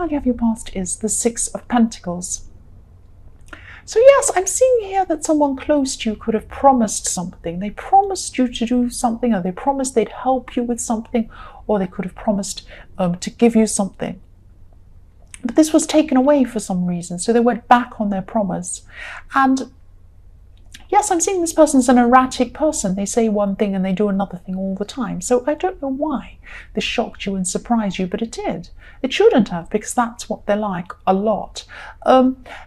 card you have your past is the Six of Pentacles. So yes, I'm seeing here that someone close to you could have promised something. They promised you to do something, or they promised they'd help you with something, or they could have promised to give you something. But this was taken away for some reason, so they went back on their promise. And yes, I'm seeing this person's an erratic person. They say one thing and they do another thing all the time. So I don't know why this shocked you and surprised you, but it did. It shouldn't have, because that's what they're like a lot.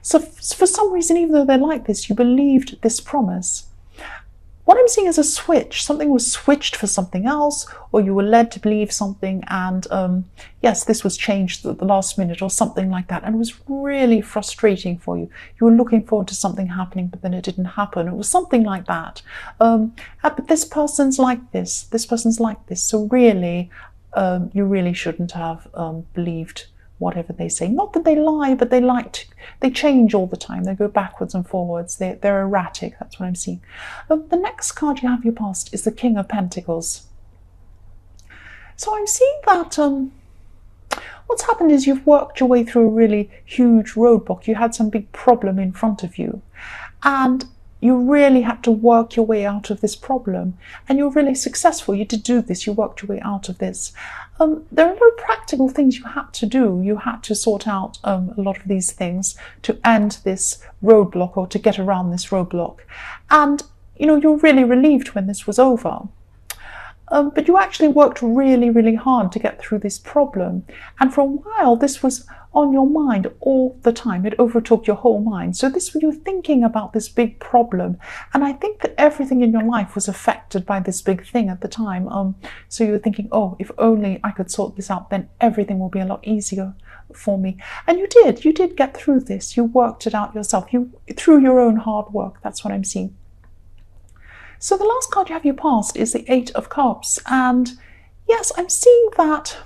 So for some reason, even though they're like this, you believed this promise. What I'm seeing is a switch. Something was switched for something else, or you were led to believe something, and yes, this was changed at the last minute or something like that, and it was really frustrating for you. You were looking forward to something happening, but then it didn't happen. It was something like that. But this person's like this. This person's like this. So really, you really shouldn't have believed whatever they say. Not that they lie, but they change all the time. They go backwards and forwards. They're erratic. That's what I'm seeing. The next card you have your past is the King of Pentacles. So I'm seeing that what's happened is you've worked your way through a really huge roadblock. You had some big problem in front of you, and you really had to work your way out of this problem, and you're really successful. You did do this. You worked your way out of this. There are a lot of practical things you had to do. You had to sort out a lot of these things to end this roadblock, or to get around this roadblock. And, you know, you're really relieved when this was over. But you actually worked really, really hard to get through this problem. And for a while, this was on your mind all the time. It overtook your whole mind. So you were thinking about this big problem. And I think that everything in your life was affected by this big thing at the time. So you were thinking, oh, if only I could sort this out, then everything will be a lot easier for me. And you did get through this. You worked it out yourself. Through your own hard work. That's what I'm seeing. So the last card you have your past is the Eight of Cups. And yes, I'm seeing that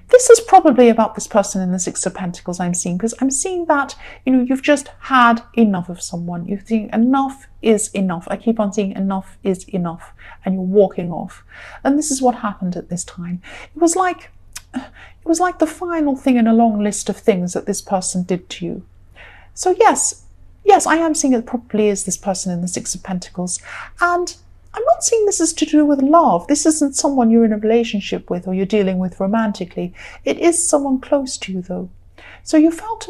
this is probably about this person in the Six of Pentacles I'm seeing, because I'm seeing that, you know, you've just had enough of someone. You're thinking enough is enough. I keep on seeing enough is enough, and you're walking off. And this is what happened at this time. It was like the final thing in a long list of things that this person did to you. So yes, I am seeing it probably is this person in the Six of Pentacles. And I'm not seeing this as to do with love. This isn't someone you're in a relationship with or you're dealing with romantically. It is someone close to you, though. So you felt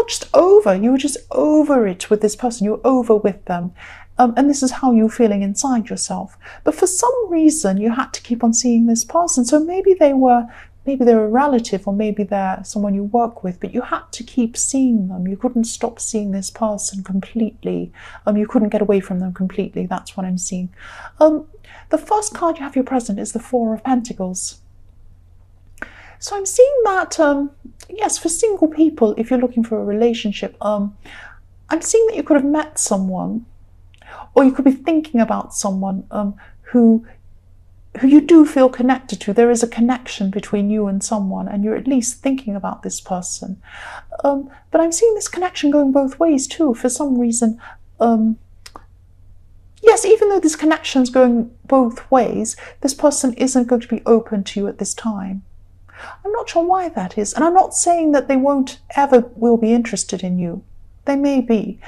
just over. You were just over it with this person. You were over with them. And this is how you're feeling inside yourself. But for some reason, you had to keep on seeing this person. So maybe they're a relative, or maybe they're someone you work with, but you had to keep seeing them. You couldn't stop seeing this person completely. You couldn't get away from them completely. That's what I'm seeing. The first card you have your present is the Four of Pentacles. So I'm seeing that, yes, for single people, if you're looking for a relationship, I'm seeing that you could have met someone, or you could be thinking about someone who you do feel connected to. There is a connection between you and someone, and you're at least thinking about this person. But I'm seeing this connection going both ways too. For some reason, yes, even though this connection's going both ways, this person isn't going to be open to you at this time. I'm not sure why that is, and I'm not saying that they will be interested in you. They may be.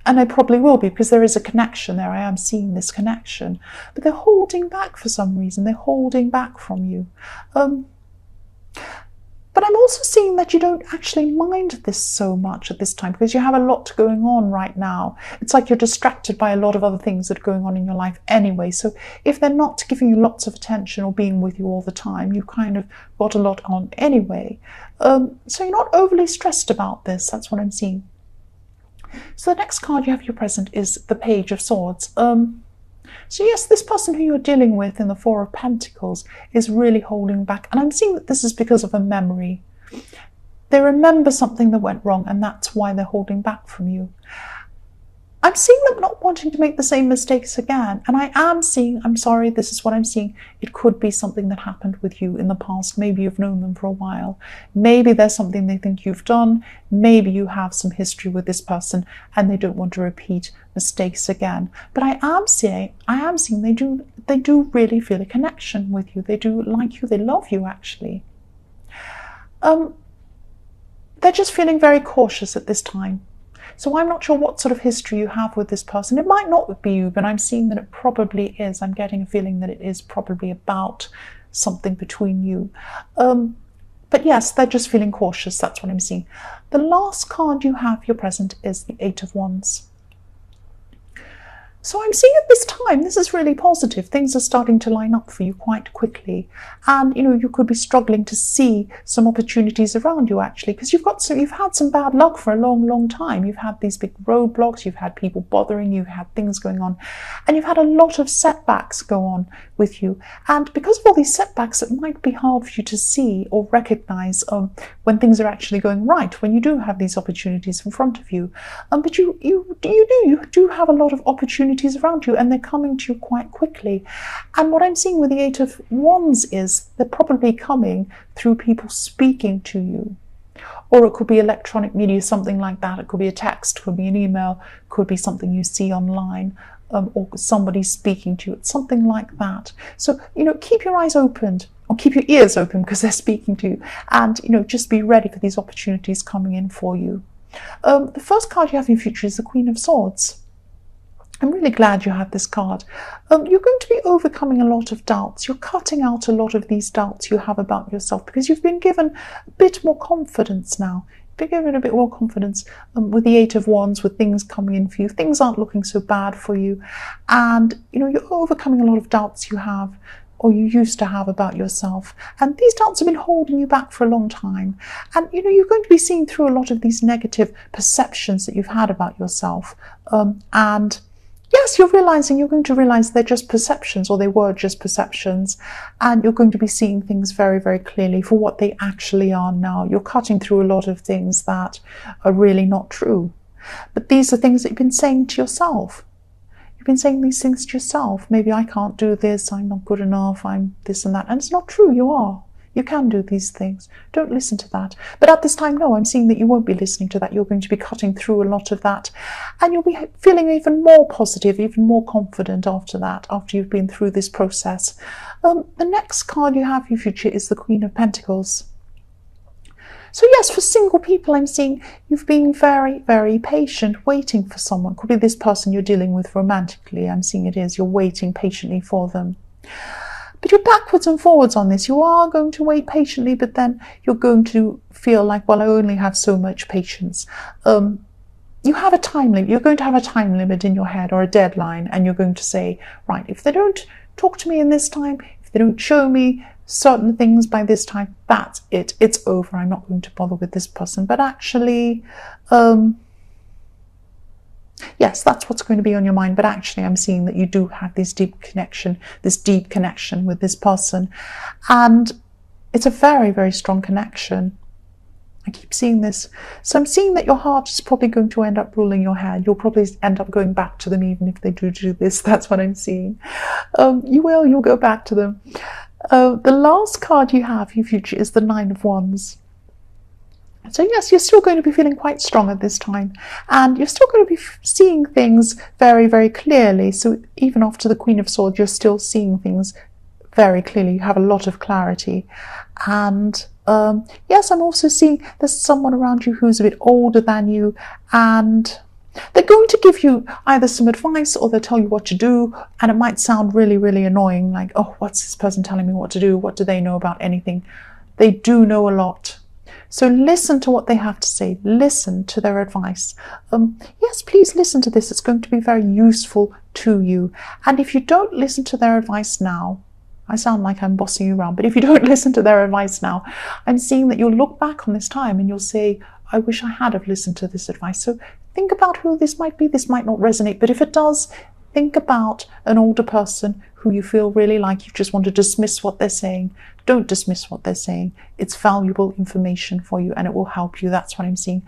And they probably will be, because there is a connection there. I am seeing this connection. But they're holding back for some reason. They're holding back from you. But I'm also seeing that you don't actually mind this so much at this time, because you have a lot going on right now. It's like you're distracted by a lot of other things that are going on in your life anyway. So if they're not giving you lots of attention or being with you all the time, you kind of got a lot on anyway. So you're not overly stressed about this. That's what I'm seeing. So the next card you have your present is the Page of Swords. So yes, this person who you're dealing with in the Four of Pentacles is really holding back. And I'm seeing that this is because of a memory. They remember something that went wrong, and that's why they're holding back from you. I'm seeing them not wanting to make the same mistakes again. And I'm sorry, this is what I'm seeing. It could be something that happened with you in the past. Maybe you've known them for a while. Maybe there's something they think you've done. Maybe you have some history with this person and they don't want to repeat mistakes again. But I am seeing they do really feel a connection with you. They do like you. They love you, actually. They're just feeling very cautious at this time. So I'm not sure what sort of history you have with this person. It might not be you, but I'm seeing that it probably is. I'm getting a feeling that it is probably about something between you. But yes, they're just feeling cautious. That's what I'm seeing. The last card you have, your present, is the Eight of Wands. So I'm seeing at this time, this is really positive. Things are starting to line up for you quite quickly. And, you could be struggling to see some opportunities around you, actually, because you've had some bad luck for a long, long time. You've had these big roadblocks, you've had people bothering you, you've had things going on, and you've had a lot of setbacks go on with you. And because of all these setbacks, it might be hard for you to see or recognize when things are actually going right, when you do have these opportunities in front of you. But you do have a lot of opportunities around you, and they're coming to you quite quickly. And what I'm seeing with the Eight of Wands is they're probably coming through people speaking to you. Or it could be electronic media, something like that. It could be a text, could be an email, could be something you see online, or somebody speaking to you. It's something like that. So, keep your eyes open, or keep your ears open, because they're speaking to you. And, just be ready for these opportunities coming in for you. The first card you have in your future is the Queen of Swords. I'm really glad you have this card. You're going to be overcoming a lot of doubts. You're cutting out a lot of these doubts you have about yourself, because you've been given a bit more confidence now. You've been given a bit more confidence with the Eight of Wands, with things coming in for you. Things aren't looking so bad for you. And, you're overcoming a lot of doubts you have, or you used to have, about yourself. And these doubts have been holding you back for a long time. And, you're going to be seeing through a lot of these negative perceptions that you've had about yourself. And yes, you're going to realize they're just perceptions, or they were just perceptions, and you're going to be seeing things very, very clearly for what they actually are now. You're cutting through a lot of things that are really not true. But these are things that you've been saying to yourself. You've been saying these things to yourself. Maybe I can't do this, I'm not good enough, I'm this and that. And it's not true, you are. You can do these things. Don't listen to that. But at this time, no, I'm seeing that you won't be listening to that. You're going to be cutting through a lot of that. And you'll be feeling even more positive, even more confident after that, after you've been through this process. The next card you have in your future is the Queen of Pentacles. So yes, for single people, I'm seeing you've been very, very patient, waiting for someone. Could be this person you're dealing with romantically. I'm seeing it is. You're waiting patiently for them. But you're backwards and forwards on this. You are going to wait patiently, but then you're going to feel like, well, I only have so much patience. You have a time limit. You're going to have a time limit in your head, or a deadline, and you're going to say, right, if they don't talk to me in this time, if they don't show me certain things by this time, that's it. It's over. I'm not going to bother with this person. But actually, yes, that's what's going to be on your mind. But actually, I'm seeing that you do have this deep connection with this person. And it's a very, very strong connection. I keep seeing this. So I'm seeing that your heart is probably going to end up ruling your head. You'll probably end up going back to them, even if they do this. That's what I'm seeing. You'll go back to them. The last card you have in your future is the Nine of Wands. So yes, you're still going to be feeling quite strong at this time, and you're still going to be seeing things very, very clearly. So even after the Queen of Swords, you're still seeing things very clearly. You have a lot of clarity. And yes, I'm also seeing there's someone around you who's a bit older than you, and they're going to give you either some advice, or they'll tell you what to do, and it might sound really, really annoying, like, oh, what's this person telling me what to do? What do they know about anything? They do know a lot. So listen to what they have to say. Listen to their advice. Yes, please listen to this. It's going to be very useful to you. And if you don't listen to their advice now, I sound like I'm bossing you around, but if you don't listen to their advice now, I'm seeing that you'll look back on this time and you'll say, I wish I had have listened to this advice. So think about who this might be. This might not resonate, but if it does, think about an older person who you feel really like you just want to dismiss what they're saying. Don't dismiss what they're saying. It's valuable information for you, and it will help you. That's what I'm seeing.